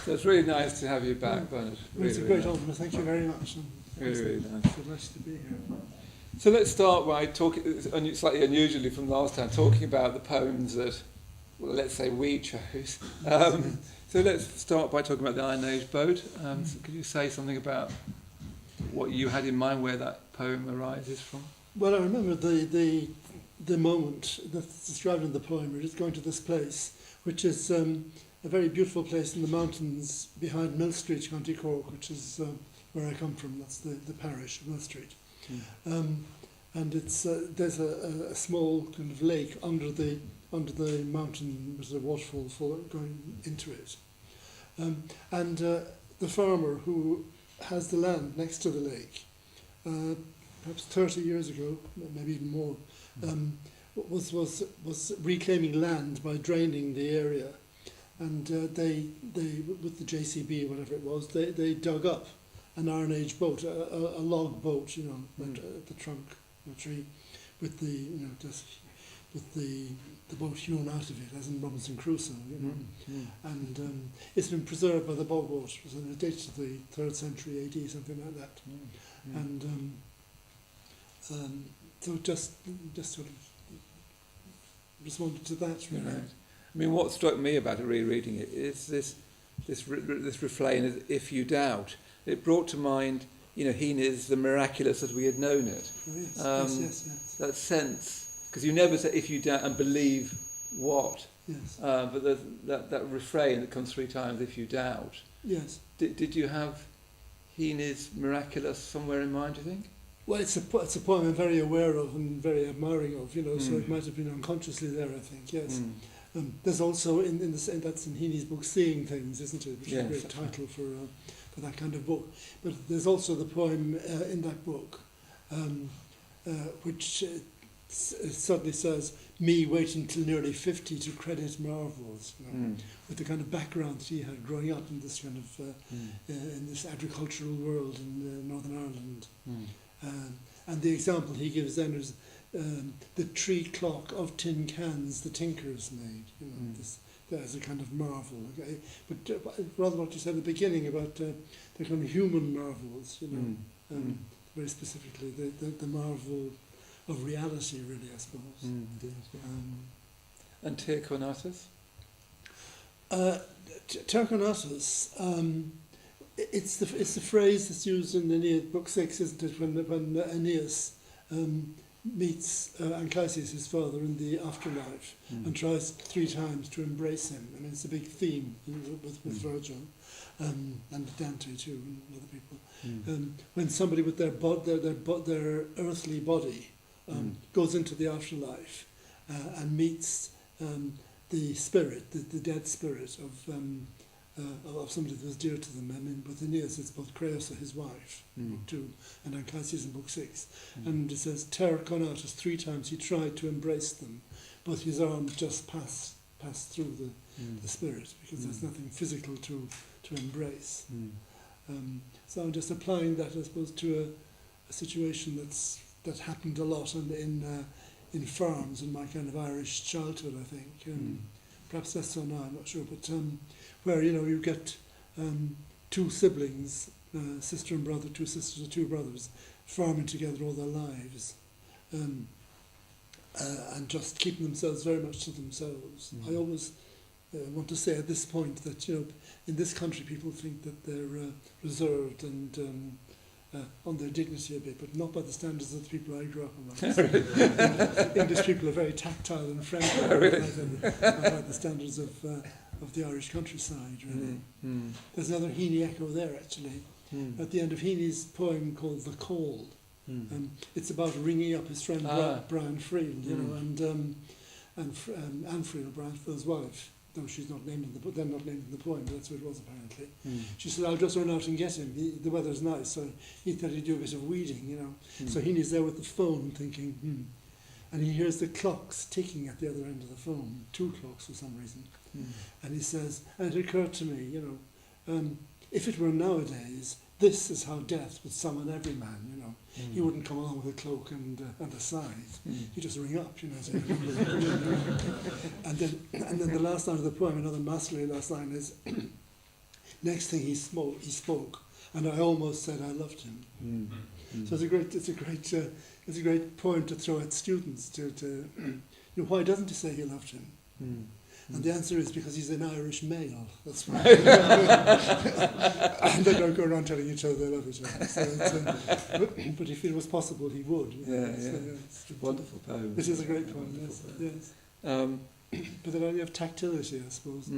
So it's really nice to have you back, Bernard. Really, It's a great honour. Thank you very much. Really nice. So nice to be here. So let's start by talking, slightly unusually from last time, talking about the poems that, well, let's say we chose. So let's start by talking about the Iron Age boat. So could you say something about what you had in mind, where that poem arises from? Well, I remember the moment that's described in the poem. We're just going to this place, which is a very beautiful place in the mountains behind Mill Street, County Cork, which is where I come from. That's the parish of Mill Street. And it's there's a small kind of lake under the mountain. There's a waterfall going into it. And the farmer who has the land next to the lake, perhaps 30 years ago, maybe even more, was reclaiming land by draining the area. And they with the JCB, whatever it was, they dug up an Iron Age boat, a log boat, at the trunk of a tree, with the boat hewn out of it, as in Robinson Crusoe, And it's been preserved by the bog boat. It was dated to the 3rd century AD, something like that. And so just sort of responded to that, really. Right. I mean, what struck me about it, rereading it, is this refrain, "If you doubt." It brought to mind, Heaney's "the miraculous as we had known it." Oh, yes. That sense, because you never say "if you doubt" and believe what. Yes. But there's that refrain that comes 3 times, "if you doubt." Yes. Did you have Heaney's miraculous somewhere in mind, do you think? Well, it's a poem I'm very aware of and very admiring of, so it might have been unconsciously there, I think, yes. There's also, that's in Heaney's book, Seeing Things, isn't it? Which is a great title for that kind of book. But there's also the poem in that book, which suddenly says, "Me waiting till nearly 50 to credit marvels," with the kind of background that he had growing up in this kind of in this agricultural world in Northern Ireland. And the example he gives then is the tree clock of tin cans the tinkers made. This as a kind of marvel. Okay? But rather what you said at the beginning about the kind of human marvels, very specifically the marvel of reality, really, I suppose. And Tir Conatus? Tir Conatus, it's the phrase that's used in Aeneid Book 6, isn't it, when Aeneas meets Anchises, his father, in the afterlife, and tries 3 times to embrace him. I mean, it's a big theme with Virgil, and Dante too, and other people. When somebody with their earthly body goes into the afterlife and meets the spirit, the dead spirit of somebody that was dear to them. I mean, with Aeneas, it's both Creosa, his wife, in Book 2, and Anchises in Book 6. And it says, "Ter Conatus," 3 times he tried to embrace them, but his arms just passed through the spirit, because there's nothing physical to embrace. So I'm just applying that, I suppose, to a situation that happened a lot in farms in my kind of Irish childhood, I think. Perhaps less so now, I'm not sure, but where you get 2 siblings, sister and brother, 2 sisters or 2 brothers, farming together all their lives, and just keeping themselves very much to themselves. I always want to say at this point that in this country people think that they're reserved and on their dignity a bit, but not by the standards of the people I grew up among. English people are very tactile and friendly, by the standards of the Irish countryside, really. There's another Heaney echo there, actually, at the end of Heaney's poem called "The Call." It's about ringing up his friend Brian Friel, and Anne Friel, Brian Friel's wife. Though she's not named in the they're not named in the poem, but that's what it was apparently. She said, "I'll just run out and get him. The weather's nice," so he thought he'd do a bit of weeding, So Heaney's there with the phone thinking, and he hears the clocks ticking at the other end of the phone, 2 clocks for some reason. And he says, and it occurred to me, if it were nowadays, this is how death would summon every man, He wouldn't come along with a cloak and a scythe. He'd just ring up, and then the last line of the poem, another masterly last line, is Next thing he spoke, and I almost said I loved him. So it's a great point to throw at students why doesn't he say he loved him? And the answer is because he's an Irish male. That's why. And they don't go around telling each other they love each other. So but if it was possible, he would. It's a wonderful poem. It is a great poem, yes. But then you have tactility, I suppose.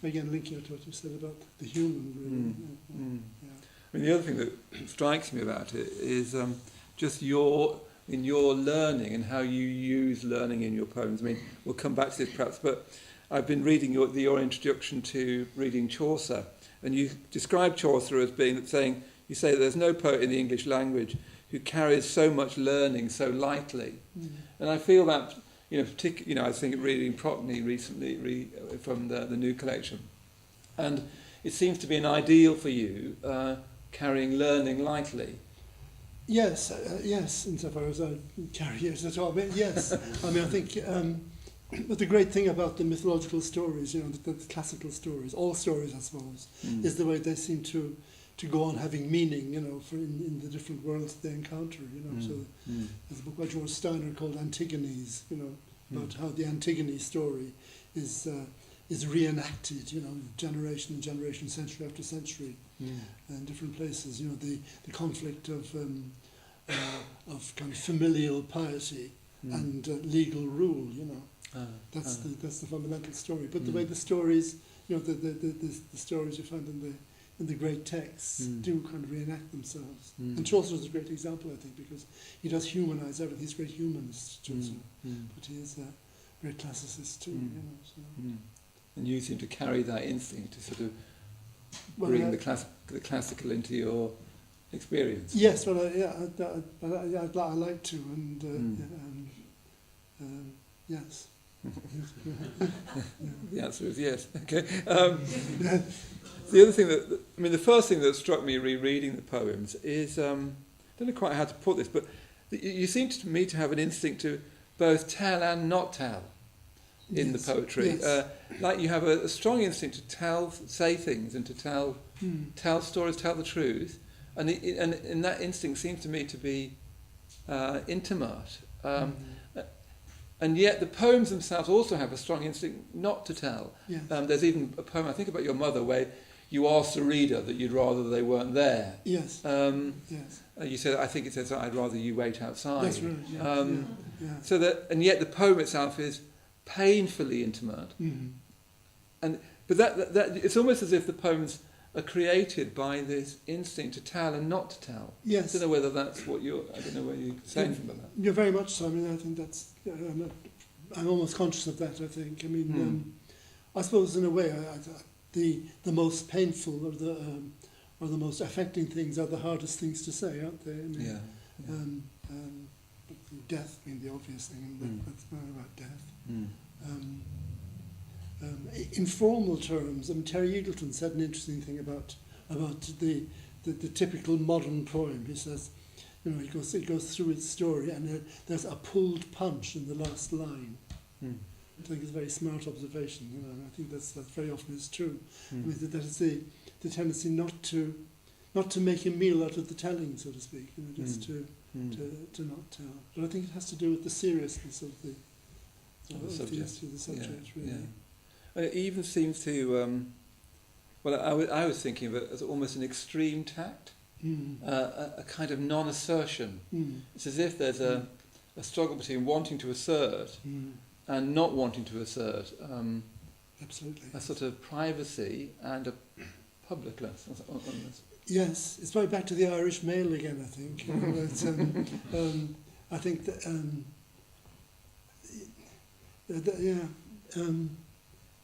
Again, linking it to what you said about the human, really. I mean, the other thing that strikes me about it is just your learning and how you use learning in your poems. I mean, we'll come back to this perhaps, but I've been reading your introduction to reading Chaucer, and you describe Chaucer as saying you say that there's no poet in the English language who carries so much learning so lightly, and I feel that particularly I was reading Prockney recently from the new collection, and it seems to be an ideal for you carrying learning lightly. Yes, insofar as I carry it at all. But yes, I mean I think. But the great thing about the mythological stories, the classical stories, all stories, I suppose, is the way they seem to go on having meaning, for in the different worlds they encounter, So there's a book by George Steiner called Antigones, about how the Antigone story is reenacted, generation and generation, century after century, in different places. The conflict of kind of familial piety and legal rule, That's the fundamental story. But the way the stories, the stories you find in the great texts do kind of reenact themselves. And Chaucer is a great example, I think, because he does humanize everything. He's a great humanist, Chaucer, but he is a great classicist too. And you seem to carry that instinct to sort of bring the classical into your experience. Yes, well, I like to, yes. The answer is yes. Okay. The other thing the first thing that struck me rereading the poems is, I don't know quite how to put this, but you seem to me to have an instinct to both tell and not tell in the poetry. Yes. Like you have a strong instinct to say things and to tell stories, tell the truth, and that instinct seems to me to be intimate. And yet the poems themselves also have a strong instinct not to tell. Yes. There's even a poem, I think, about your mother where you asked the reader that you'd rather they weren't there. Yes. Yes. You said, I think it says, I'd rather you wait outside. That's right. Yeah. So that, and yet the poem itself is painfully intimate. But that it's almost as if the poems are created by this instinct to tell and not to tell. Yes. I don't know whether that's what you're saying from that. You're very much so. I mean, I think that's. I'm almost conscious of that. I think. I mean, I suppose in a way, the most painful or the most affecting things are the hardest things to say, aren't they? I mean, death being the obvious thing, and that's not about death. In formal terms, Terry Eagleton said an interesting thing about the typical modern poem. He says, he goes through its story, and there's a pulled punch in the last line. I think it's a very smart observation. And I think that's very often is true. I mean, that is the tendency not to make a meal out of the telling, so to speak. Just to not tell. But I think it has to do with the seriousness of the subject, really. Yeah. It even seems to, I was thinking of it as almost an extreme tact, a kind of non-assertion. It's as if there's a struggle between wanting to assert and not wanting to assert. Absolutely. A sort of privacy and a publicness on this. Yes, it's right back to the Irish male again, I think. I think that,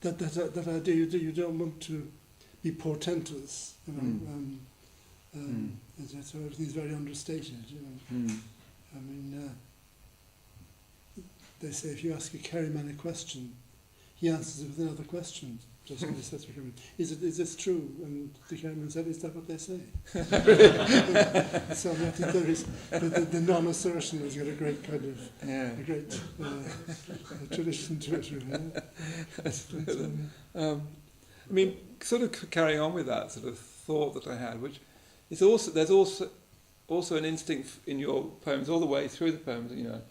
that idea you don't want to be portentous, so everything's very understated, I mean, they say if you ask a Kerryman a question, he answers it with another question. Just when he says to Kerryman, is this true? And the Kerryman said, is that what they say? So I think there is the non-assertion has got a great kind of a great tradition to it, really. I mean, sort of carrying on with that sort of thought that I had, which is also, there's also an instinct in your poems all the way through the poems, you know,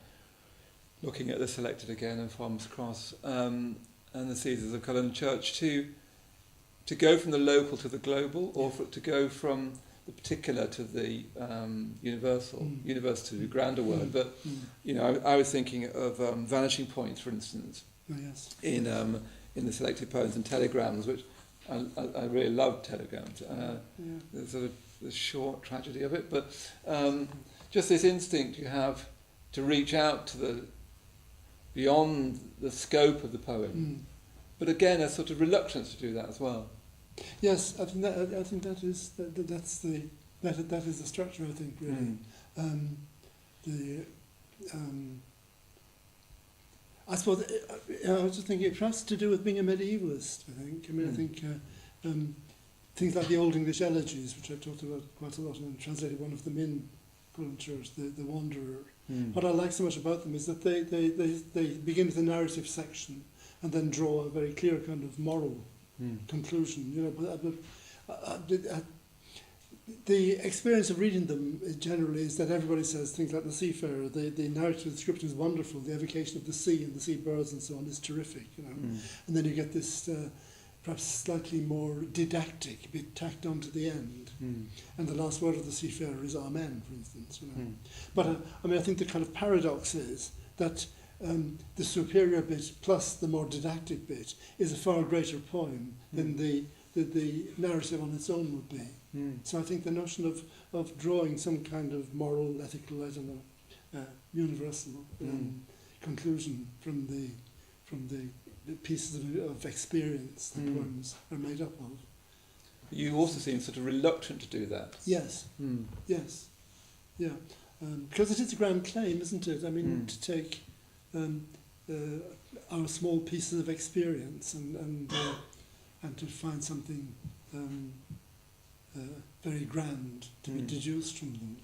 looking at the Selected again and Farmer's Cross and the Seasons of Cullen Church, to go from the local to the global, or to go from the particular to the universal. Universal to a grander word, but you know, I was thinking of vanishing points, for instance, in the selected poems and telegrams, which I really loved telegrams. The sort of the short tragedy of it, but just this instinct you have to reach out to the beyond the scope of the poem, but again a sort of reluctance to do that as well. Yes, I think that is the structure. I think really. I suppose I was just thinking it has to do with being a medievalist. I think. I mean, I think things like the Old English elegies, which I've talked about quite a lot, and translated one of them in Cullen Church, the Wanderer. What I like so much about them is that they begin with a narrative section and then draw a very clear kind of moral conclusion. You know, but the experience of reading them generally is that everybody says things like The Seafarer, the narrative description is wonderful, the evocation of the sea and the sea birds and so on is terrific, you know. And then you get this perhaps slightly more didactic bit tacked on to the end. And the last word of The Seafarer is Amen, for instance. You know. But I mean, I think the kind of paradox is that the superior bit plus the more didactic bit is a far greater poem than the narrative on its own would be. So I think the notion of drawing some kind of moral, ethical, I don't know, universal conclusion from the pieces of experience the poems are made up of. You also seem sort of reluctant to do that. Yes. Yes. Yeah. Because it is a grand claim, isn't it? I mean, to take our small pieces of experience and to find something very grand to be deduced from them.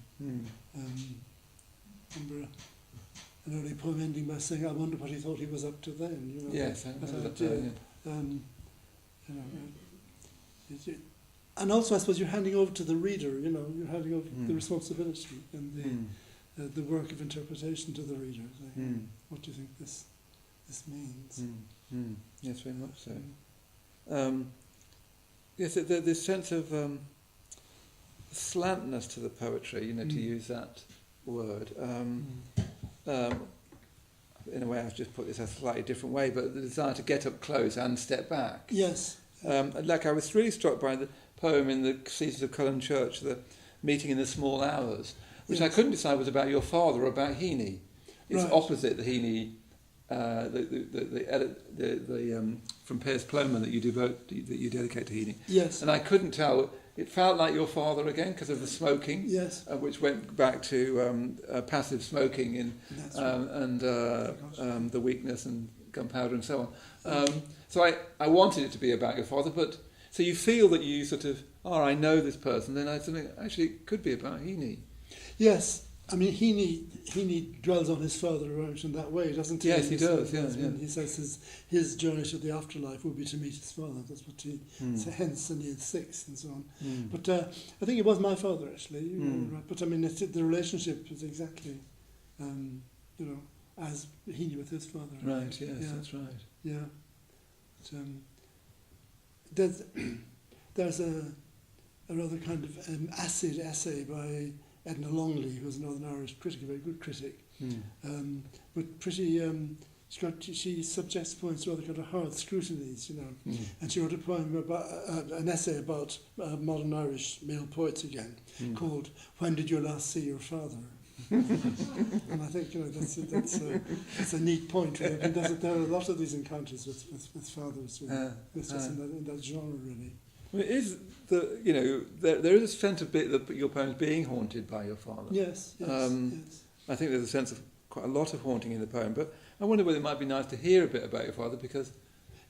Remember an early poem ending by saying, "I wonder what he thought he was up to then." You know, yes, I remember that. You know, and also, I suppose you're handing over to the reader. You know, you're handing over the responsibility and the work of interpretation to the reader. Saying, what do you think this means? Yes, very much so. Yes, this sense of slantness to the poetry, you know, to use that word. In a way, I've just put this a slightly different way, but the desire to get up close and step back. Yes. Like I was really struck by the poem in the Seasons of Cullen Church, the meeting in the small hours, which I couldn't decide was about your father or about Heaney. It's opposite the Heaney, from Piers Plowman that you dedicate to Heaney. Yes. And I couldn't tell. It felt like your father again because of the smoking. Yes. Which went back to passive smoking and the weakness and Gunpowder and so on. So I wanted it to be about your father, but so you feel that you sort of, I know this person. Then I think actually it could be about Heaney. Yes. I mean, Heaney dwells on his father out in that way, doesn't he? Yes, he does. Yeah. He says his journey to the afterlife would be to meet his father. That's what he says. Hence, and he is 6 and so on. But I think it was my father actually. You know, right? But I mean, the relationship is exactly, you know, as Heaney with his father. Right. Yes, that's right. Yeah. But, there's a rather kind of acid essay by Edna Longley, who's a Northern Irish critic, a very good critic, but pretty. She subjects poems to rather kind of hard scrutinies, you know. And she wrote a poem about an essay about modern Irish male poets again, called "When Did You Last See Your Father?" And I think, you know, that's a neat point. Really. I mean, there are a lot of these encounters with fathers, really. It's just in that genre, really. Well, it is you know, there is a sense of your poems being haunted by your father. Yes. I think there's a sense of quite a lot of haunting in the poem, but I wonder whether it might be nice to hear a bit about your father because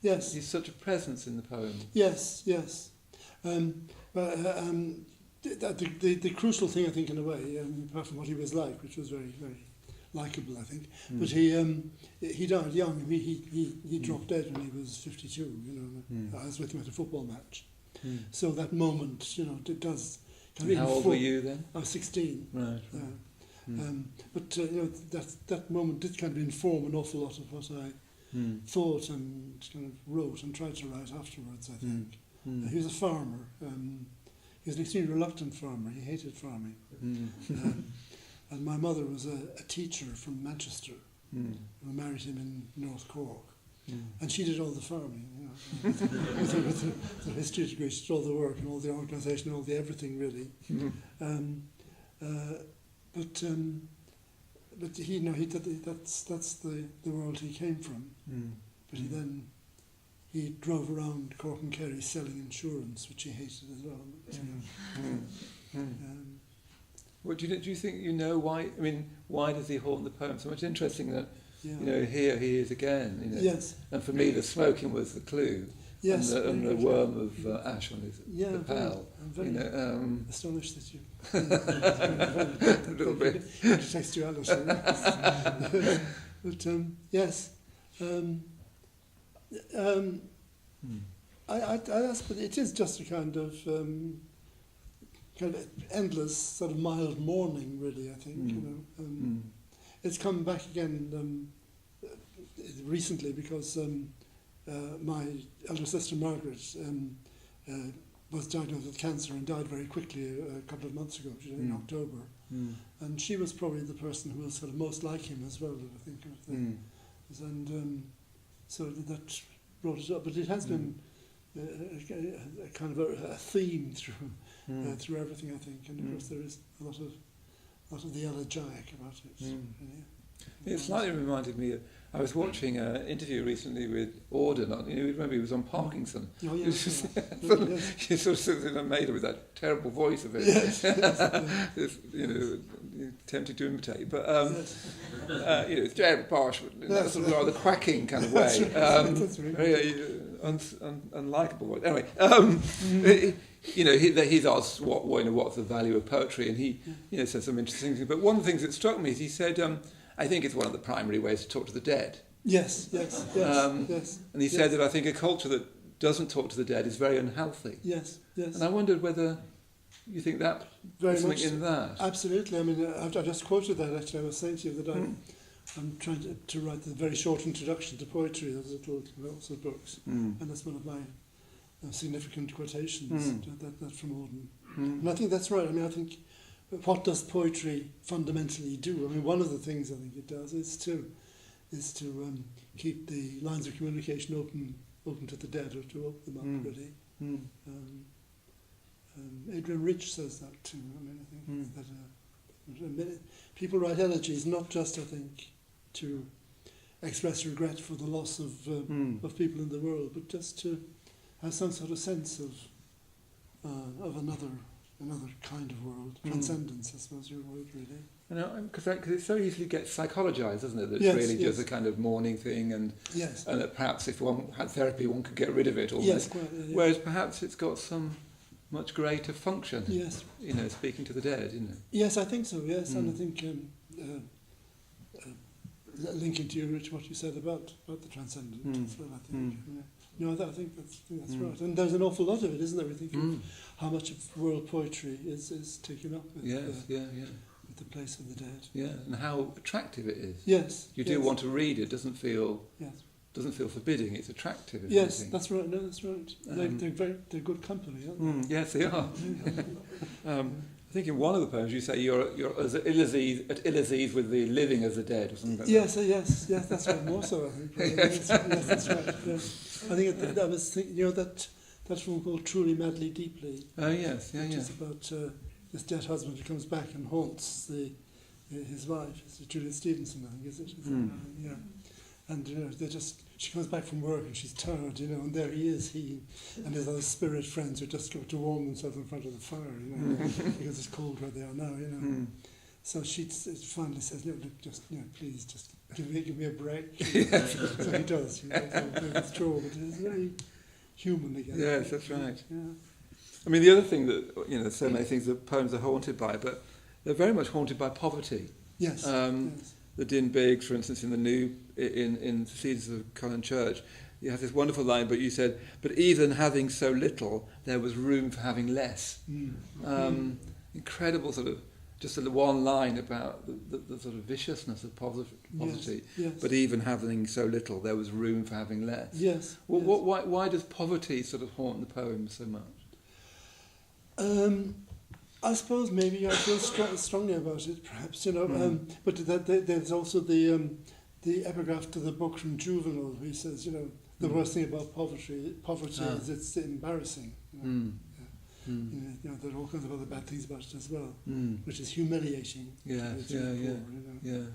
he's such a presence in the poem. Yes. But the crucial thing, I think, in a way, apart from what he was like, which was very, very likeable, I think. But he died young. He dropped dead when he was 52. You know, I was with him at a football match. So that moment, you know, it does. How old were you then? I was 16. Right. But you know, that moment did kind of inform an awful lot of what I thought and kind of wrote and tried to write afterwards, I think. He was a farmer. He was an extremely reluctant farmer. He hated farming. And my mother was a teacher from Manchester who married him in North Cork. And she did all the farming, you know, with her history degree. She did all the work and all the organisation, all the everything, really. But he, no, he did. That's the world he came from. But he drove around Cork and Kerry selling insurance, which he hated as well. What do you think you know why? I mean, why does he haunt the poem so much? Interesting that you know here he is again. You know, yes. And for me, the smoking was the clue. Yes. And the worm of ash on his lapel. I'm very astonished that you. A little bit. Contextuality. But yes. I ask, but it is just a kind of endless sort of mild mourning, really. I think you know, it's come back again recently because my elder sister Margaret was diagnosed with cancer and died very quickly a couple of months ago, in October, and she was probably the person who was sort of most like him as well, I think. And so that brought it up, but it has been a kind of a theme through everything, I think, and of course there is a lot of the elegiac about it. It slightly reminded me of, I was watching an interview recently with Auden. You remember he was on Parkinson. Oh, yes. He sort of sits in a maid with that terrible voice of it. Yes. It's, you know, tempted to imitate, but you know, it's very harsh, in that sort of rather quacking kind of way. Very unlikable voice. Anyway, you know, he's asked what's the value of poetry, and he said some interesting things. But one of the things that struck me is he said, I think it's one of the primary ways to talk to the dead. Yes. And he said that I think a culture that doesn't talk to the dead is very unhealthy. Yes. And I wondered whether you think that very something much in that. Absolutely. I mean, I just quoted that actually. I was saying to you that I'm trying to write the very short introduction to poetry, those little lots of books, and that's one of my significant quotations that from Auden. And I think that's right. I mean, I think what does poetry fundamentally do? I mean, one of the things I think it does is to keep the lines of communication open to the dead, or to open them up, really. Adrian Rich says that too. I mean, I think that people write elegies not just, I think, to express regret for the loss of people in the world, but just to have some sort of sense of another kind of world, transcendence, I suppose your word, really. Because it so easily gets psychologized, doesn't it? That it's really just a kind of mourning thing, and that perhaps if one had therapy, one could get rid of it almost. Yes, quite. Whereas perhaps it's got some much greater function. Yes. You know, speaking to the dead, isn't it? Yes, I think so. Yes, and I think linking to what you said about the transcendent as well. I think. No, I think that's right. And there's an awful lot of it, isn't there? We think of how much of world poetry is taken up with, with the place of the dead. Yeah, and how attractive it is. Yes. You do want to read it. Doesn't feel forbidding. It's attractive. Yes, that's right. No, that's right. They're good company, aren't they? Yes, they are. I think in one of the poems you say you're as ill at ease with the living as the dead, or something like that. Yes, that's right. More so, I think. Yes, that's right. Yes. I think that was that one called "Truly, Madly, Deeply." Oh yes, which is about this dead husband who comes back and haunts his wife. It's Juliet Stevenson, I think, is it? Yeah. And she comes back from work and she's tired, and there he is, and his other spirit friends who just go to warm themselves in front of the fire, because it's cold where they are now, So she finally says, look, please, just give me a break. So he does. He withdraw, but it's very human again. Yes, that's right. Yeah. I mean, the other thing that, there's so many things that poems are haunted by, but they're very much haunted by poverty. Yes. the Din Biggs, for instance, in the in Seasons of Cullen Church, you have this wonderful line, but you said, but even having so little, there was room for having less. Incredible sort of, just a one line about the sort of viciousness of poverty. Yes. But even having so little, there was room for having less. Yes. Why does poverty sort of haunt the poem so much? I suppose maybe I feel strongly about it, perhaps, you know. But there's also the epigraph to the book from Juvenal, where he says, you know, the worst thing about poverty is it's embarrassing. You know? You know, there are all kinds of other bad things about it as well, which is humiliating. Yes, poor, you know?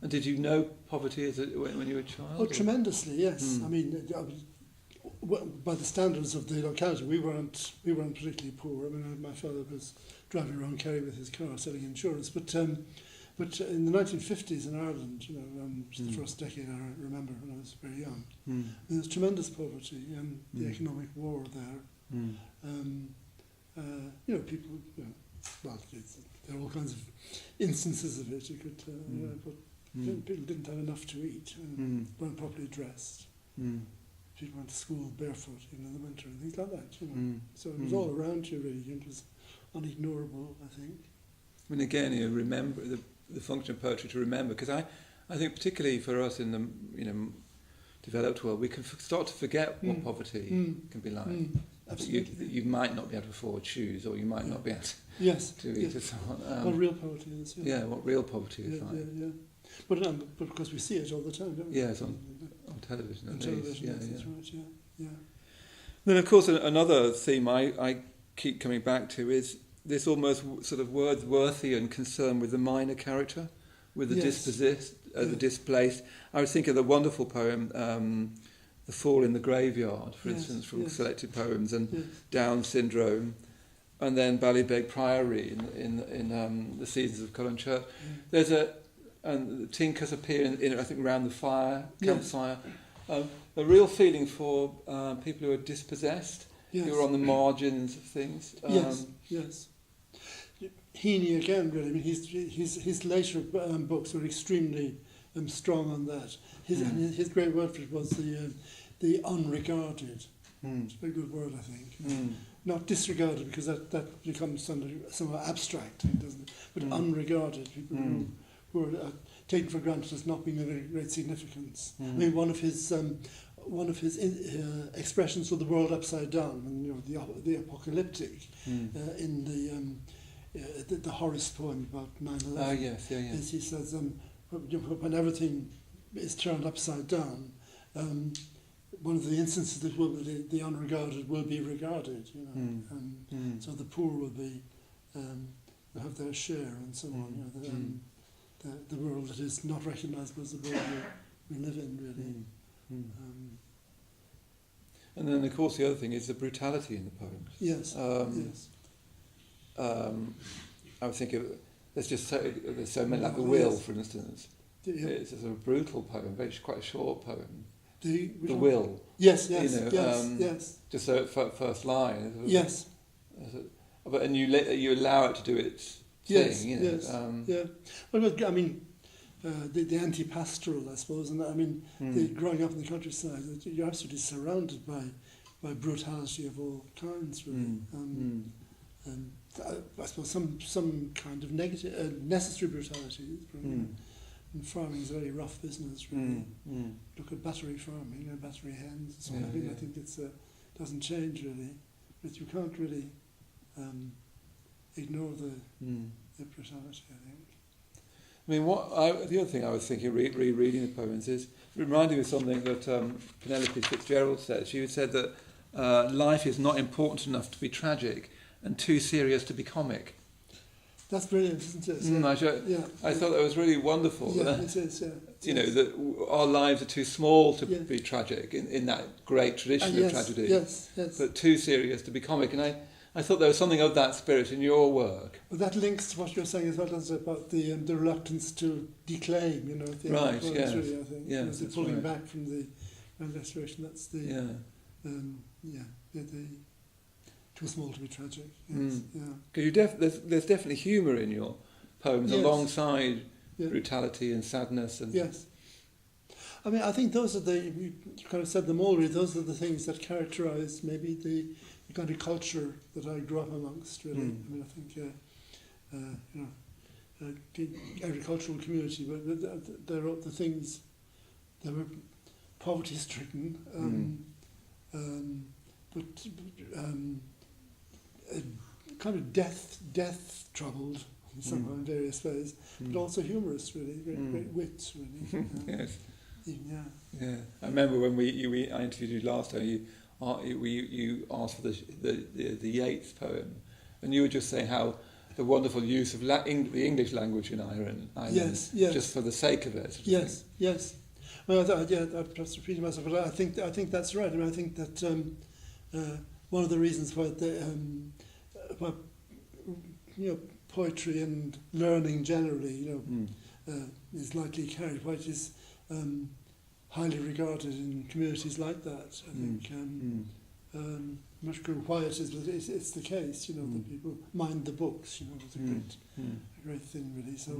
And did you know poverty when you were a child? Oh, tremendously, yes. I mean, by the standards of the locality, we weren't particularly poor. I mean, my father was driving around Kerry with his car selling insurance, but in the 1950s in Ireland, you know, which is the first decade I remember when I was very young, there was tremendous poverty and the economic war there. You know, people, you know, well, there are all kinds of instances of it. You could, but people didn't have enough to eat and weren't properly dressed. People went to school barefoot even in the winter and things like that. You know, so it was all around you really. It was unignorable, I think. I mean, again, you remember the function of poetry to remember, because I think particularly for us in the developed world, we can start to forget what poverty can be like. Absolutely. You might not be able to afford shoes, or you might not be able to, to eat or so on. What real poverty is. Yeah, what real poverty is like. Yeah. But of course we see it all the time, don't we? Yes, on television. On television, that's right. Yeah. Then, of course, another theme I keep coming back to is this almost sort of Wordsworthian concern with the minor character, with the dispossessed, the displaced. I was thinking of the wonderful poem, The Fall in the Graveyard, for instance, from selected poems, and Down syndrome, and then Ballybeg Priory in the Seasons of Cullen Church. There's and the tinkers appear in I think around the campfire. A real feeling for people who are dispossessed, who are on the margins of things. Yes. Heaney again, really. I mean, his later books were extremely strong on that. His great word for it was the unregarded. It's a very good word, I think. Not disregarded, because that becomes somewhat abstract, doesn't it? But unregarded, people who are taken for granted as not being of any great significance. I mean, one of his expressions for the world upside down, and you know, the apocalyptic, in the Horace poem about 9/11. Is he says when everything is turned upside down, one of the instances that will be the unregarded will be regarded. You know, so the poor will be will have their share, and so on. You know, the world that is not recognisable as the world we live in, really. And then, of course, the other thing is the brutality in the poems. Yes. I was thinking, there's so many, like The Will, for instance. It's a sort of brutal poem, quite a short poem. The Will. Yes. You know, yes. Just so first line. Yes. And you allow it to do its thing. You know. Yes. Well, I mean, the anti-pastoral, I suppose, and I mean, growing up in the countryside, you're absolutely surrounded by brutality of all kinds, really. I suppose some kind of negative, necessary brutality. And farming is a very rough business, really. Look at battery farming, battery hens, and so on. I think it's doesn't change really, but you can't really ignore the brutality, I think. I mean, the other thing I was thinking, rereading the poems, is it reminded me of something that Penelope Fitzgerald said. She said that life is not important enough to be tragic and too serious to be comic. That's brilliant, isn't it? I thought that was really wonderful. Yeah, it is, yeah. You know, that our lives are too small to be tragic in that great tradition of tragedy. Yes. But too serious to be comic. And I thought there was something of that spirit in your work. Well, that links to what you're saying as well, doesn't it, about the reluctance to declaim, you know, the right, yes. Really, I think. Yes, the pulling back from the restoration, that's the too small to be tragic. Yes, Because there's definitely humour in your poems alongside brutality and sadness. And yes. I mean, I think those are you kind of said them all, really. Those are the things that characterise maybe the kind of culture that I grew up amongst, really. I mean, I think, the agricultural community, but there are the things that were poverty-stricken, kind of death-troubled somehow in various ways, but also humorous, really, great wits, really. Yes. Yeah. I remember when I interviewed you last time. You asked for the Yeats poem, and you were just saying how the wonderful use of the English language in Ireland, yes. just for the sake of it. Yes. Well, I'm perhaps repeating myself, but I think that's right. I mean, I think that one of the reasons why poetry and learning generally, is likely carried, why it is highly regarded in communities like that. I think I'm not sure why it is, but it's the case. That people mind the books. It's a great thing, really. So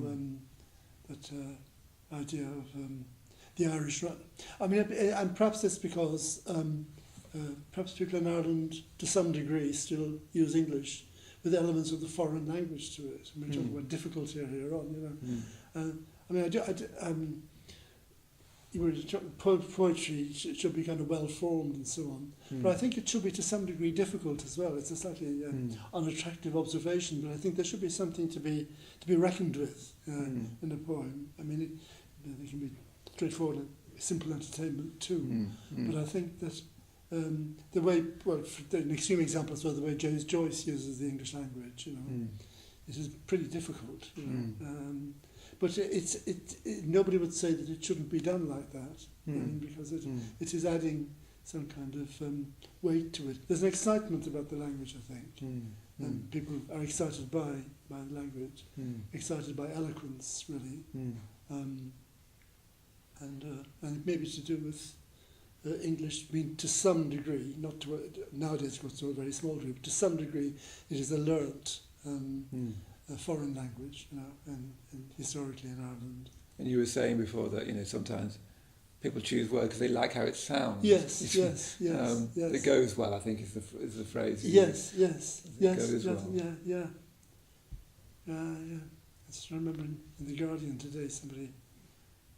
that idea of the Irish. I mean, and perhaps it's because perhaps people in Ireland, to some degree, still use English with elements of the foreign language to it. I mean, we talked about difficulty earlier on. I mean, poetry should be kind of well formed and so on, but I think it should be to some degree difficult as well. It's a slightly unattractive observation, but I think there should be something to be reckoned with in a poem. I mean, it can be straightforward and simple entertainment too, but I think that the way, an extreme example is the way James Joyce uses the English language. It is pretty difficult. But nobody would say that it shouldn't be done like that, because it is adding some kind of weight to it. There's an excitement about the language, I think, and people are excited by the language, excited by eloquence, really, and it may be to do with English. I mean, to some degree, not to nowadays, of course, to a very small degree, but to some degree, it is a learnt a foreign language, and historically in Ireland. And you were saying before that sometimes people choose words because they like how it sounds. Yes. It goes well, I think, is the phrase. Yes. It goes well. Yeah. I just remember in The Guardian today, somebody,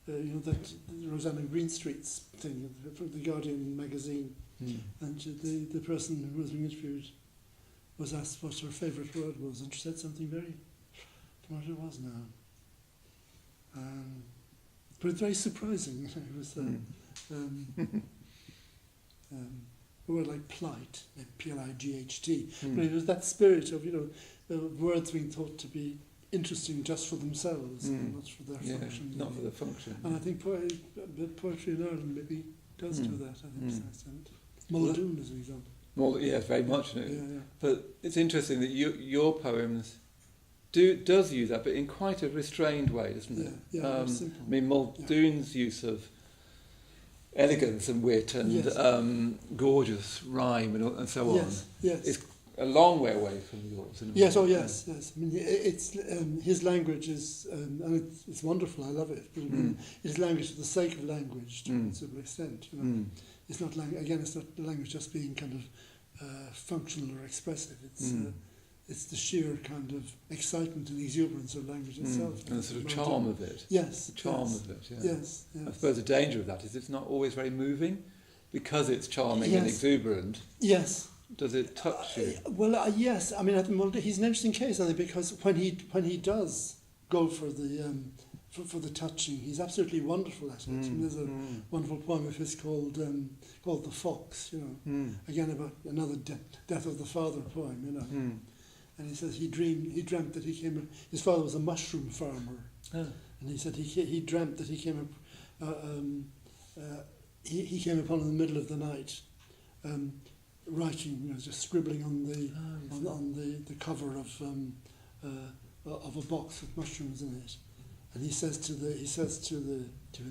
that Rosanna Greenstreet's thing from The Guardian magazine, and the person who was being interviewed was asked what her favourite word was, and she said something very, I don't know what it was now. But it's very surprising. It was a word like plight, P-L-I-G-H-T. But it was that spirit of, words being thought to be interesting just for themselves, and not for their function. Not for the function. And I think poetry in Ireland maybe does do that, I think, to some extent. Muldoon is an example. Well, yes, very much. Yeah. But it's interesting that your poems does use that, but in quite a restrained way, doesn't it? Yeah, simple. I mean, Muldoon's use of elegance and wit and gorgeous rhyme and so on is a long way away from yours. Yes, yes. I mean, it's his language is, and it's wonderful. I love it. But it's language for the sake of language to a considerable extent. It's not it's not language just being kind of functional or expressive. It's the sheer kind of excitement and exuberance of language itself. And the sort of charm of it. Yes. The charm of it, Yes. I suppose the danger of that is it's not always very moving because it's charming and exuberant. Yes. Does it touch you? Yes. I mean, he's an interesting case, I think, because when he does go for the for the touching, he's absolutely wonderful at it. And there's a wonderful poem of his called The Fox. Again about another death of the father poem. And he says he dreamt that his father was a mushroom farmer, and he said he dreamt that he came upon in the middle of the night, writing, just scribbling on the cover of a box with mushrooms in it, and he says to his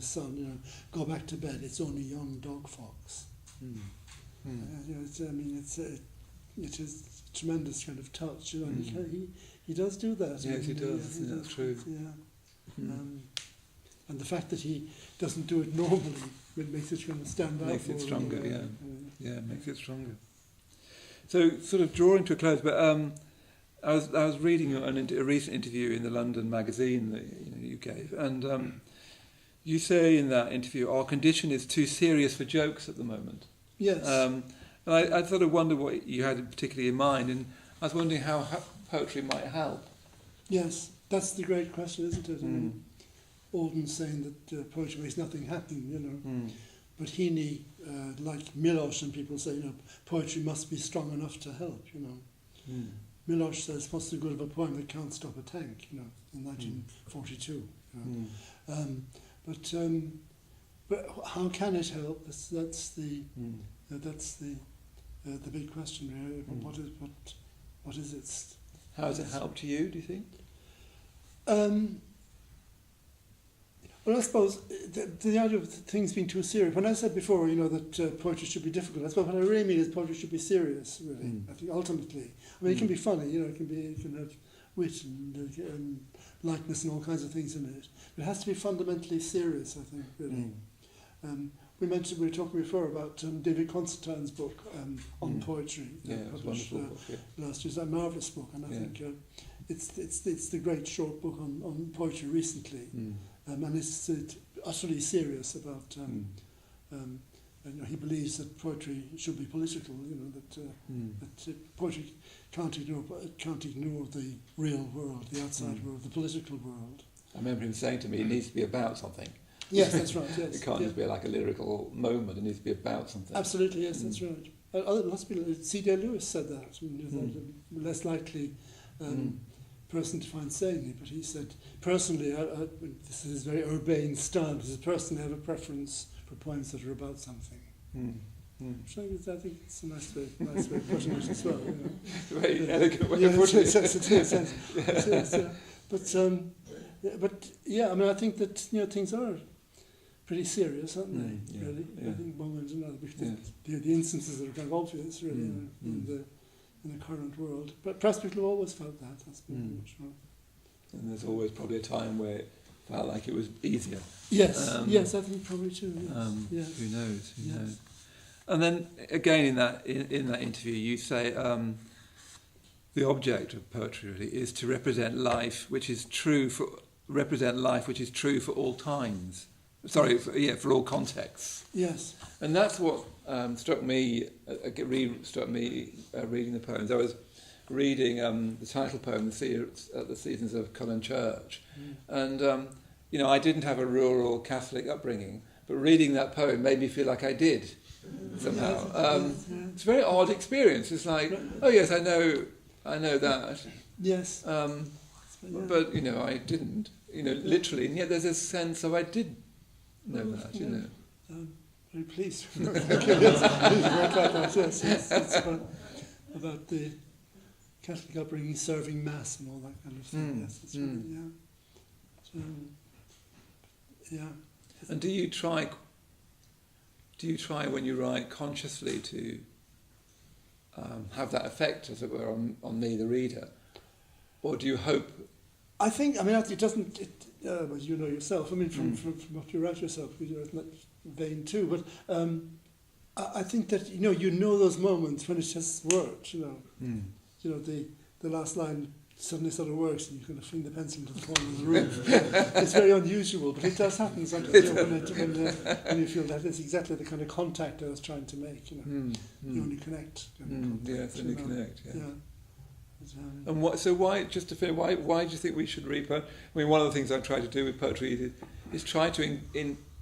son, go back to bed. It's only young dog fox. It is a tremendous kind of touch. He does do that. Yes, he does. That's true. Yeah. And the fact that he doesn't do it normally makes it kind of stand out. Makes it stronger, yeah. Makes it stronger. So, sort of drawing to a close, but I was reading a recent interview in the London magazine that you gave, and you say in that interview, our condition is too serious for jokes at the moment. Yes. And I sort of wonder what you had particularly in mind, and I was wondering how poetry might help. Yes, that's the great question, isn't it? I mean, Alden's saying that poetry makes nothing happen, But Heaney, like Milosz and people say, poetry must be strong enough to help, Milosz says, what's the good of a poem that can't stop a tank, in 1942. But how can it help? That's the big question, really. What is it? How has it helped you, do you think? Well, I suppose the idea of things being too serious. When I said before, that poetry should be difficult, I suppose what I really mean is poetry should be serious. Really, I think ultimately. I mean, it can be funny. It can have wit and lightness and all kinds of things in it. But it has to be fundamentally serious. I think really. We were talking before about David Constantine's book on poetry, published last year. It's a marvellous book, and I think it's the great short book on poetry recently, and it's utterly serious about. He believes that poetry should be political. That poetry can't ignore the real world, the outside world, the political world. I remember him saying to me, it needs to be about something. Yes, that's right. Yes, it can't just be like a lyrical moment. It needs to be about something. Absolutely, yes, that's right. Lots of people. C.D. Lewis said that. The less likely person to find saying it, but he said, personally, this is a very urbane stance. He says, personally, I have a preference for poems that are about something. So I think it's a nice way of putting it as well. Very elegant way of putting it. I think that things are pretty serious, aren't they? Really, I think one way or another. The instances that are kind of obvious, really, in the current world. But perhaps people have always felt that. That's been much more. And there's always probably a time where it felt like it was easier. Yes, I think probably too. Yes. Who knows? Who knows? And then again in that interview, you say the object of poetry really is to represent life, which is true for all times. Sorry, for all contexts. Yes. And that's what struck me reading the poems. I was reading the title poem, The Seasons of Cullen Church, and I didn't have a rural Catholic upbringing, but reading that poem made me feel like I did somehow. It's a very odd experience. It's like, oh yes, I know that. Yes. But I didn't. Literally, and yet there's a sense of I did know that. Very pleased. It's about the Catholic upbringing, serving Mass and all that kind of thing. Yes, that's right. And do you try when you write consciously to have that effect, as it were, on me, the reader, or do you hope? I think it doesn't. As you know yourself, from what you write yourself, you're in that vein too. But I think that you know those moments when it's just words. The last line suddenly sort of works, and you kind of fling the pencil into the corner of the room. It's very unusual, but it does happen sometimes. When you feel that it's exactly the kind of contact I was trying to make. You only connect. Yes, only connect. Yeah. And why do you think we should read poetry? One of the things I try to do with poetry is try to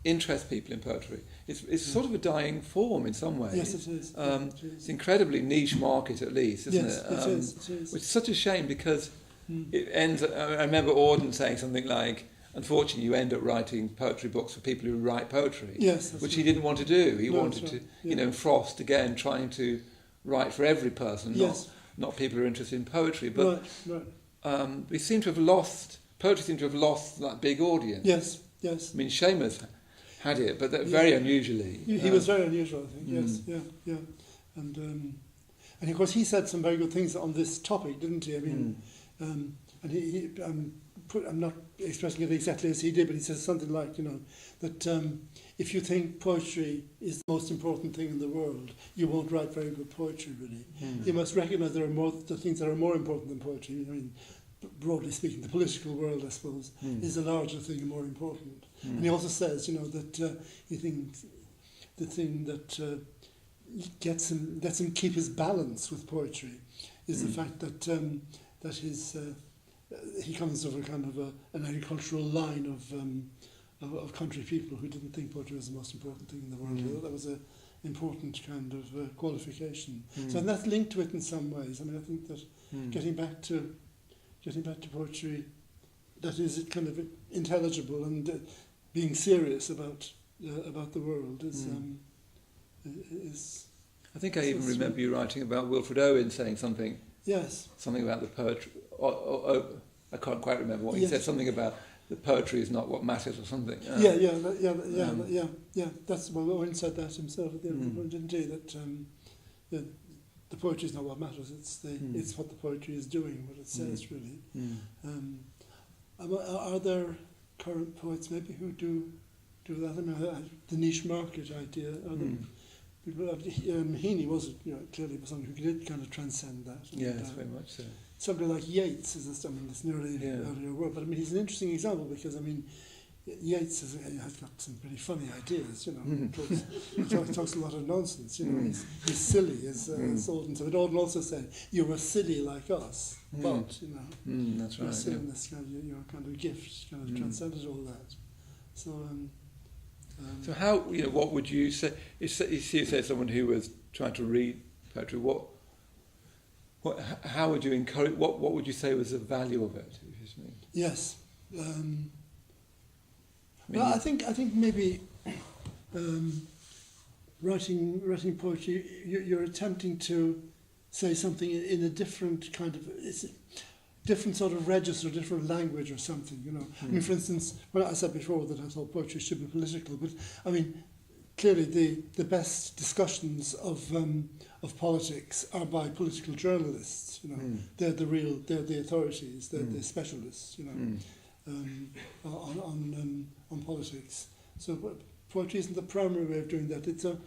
interest people in poetry. It's sort of a dying form in some ways. Yes, it is. It's an incredibly niche market, at least, isn't it? It is. Which is such a shame because it ends. I remember Auden saying something like, "Unfortunately, you end up writing poetry books for people who write poetry." Yes, which he didn't want to do. He wanted to, Frost again, trying to write for every person. Yes. Not people who are interested in poetry, but right. Poetry seemed to have lost that big audience. Yes. I mean, Seamus had it, but very unusually. He was very unusual, I think. Yes, yeah. And of course he said some very good things on this topic, didn't he? I mean, and he I'm not expressing it exactly as he did, but he says something like, that if you think poetry is the most important thing in the world, you won't write very good poetry, really. You must recognise there are the things that are more important than poetry. I mean, broadly speaking, the political world, I suppose, is a larger thing and more important. And he also says, that he thinks the thing that lets him keep his balance with poetry is the fact that he comes of a kind of an agricultural line of country people who didn't think poetry was the most important thing in the world. That was an important kind of qualification. So and that's linked to it in some ways. I mean, I think that getting back to poetry that is kind of intelligible and being serious about the world is. I think I even remember you writing about Wilfred Owen saying something. Yes. Something about the poetry. I can't quite remember what he said. Something about the poetry is not what matters, or something. Yeah. That's Owen said that himself at the end of the point, didn't he? That the poetry is not what matters. It's what the poetry is doing, what it says, really. Are there current poets maybe who do that? I mean, the niche market idea. Heaney was, clearly someone who did kind of transcend that. Yes, very much so. Somebody like Yeats is this earlier work, but I mean he's an interesting example because I mean Yeats has got some pretty funny ideas, He talks a lot of nonsense, He's silly as Auden. So Auden also said, "You were silly like us, but that's right. Your silliness, your kind of gift, kind of transcended all that." So. So how what would you say? If you say someone who was trying to read poetry, how would you encourage? What would you say was the value of it? Yes. I think maybe writing poetry, you're attempting to say something in a different kind of different sort of register, different language or something, I mean, for instance, I said before that I thought poetry should be political, but I mean, clearly the best discussions of politics are by political journalists, They're the authorities, they're the specialists, on politics. So poetry isn't the primary way of doing that. It's the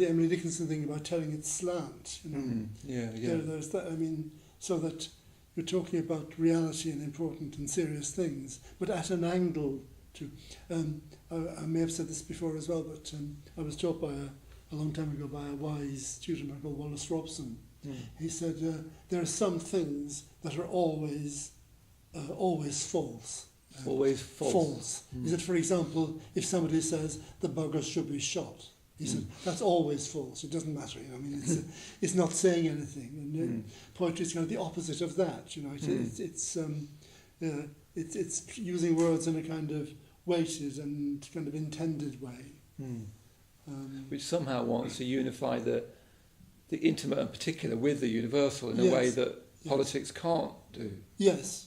Emily Dickinson thing about telling it slant, There's that, I mean, so that you're talking about reality and important and serious things, but at an angle to. I may have said this before as well, but I was taught a long time ago by a wise student called Wallace Robson. He said there are some things that are always false. Always false. He said, for example, if somebody says the buggers should be shot, he said that's always false. It doesn't matter. I mean, it's not saying anything. And poetry is kind of the opposite of that. It's using words in a kind of weighted and kind of intended way, which somehow wants to unify the intimate and particular with the universal in a way that politics can't do. Yes.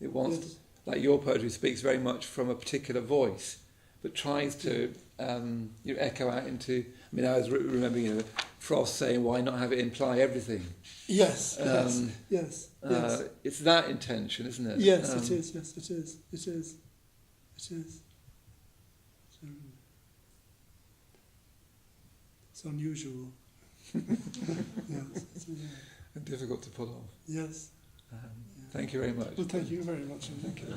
It wants, like your poetry speaks very much from a particular voice, but tries to echo out into. I mean, I was remembering Frost saying, "Why not have it imply everything?" Yes. It's that intention, isn't it? Yes, it is. Yes, it is. It is. It's unusual. Yes. And difficult to pull off. Yes. Thank you very much. Well, thank you very much. Thank you.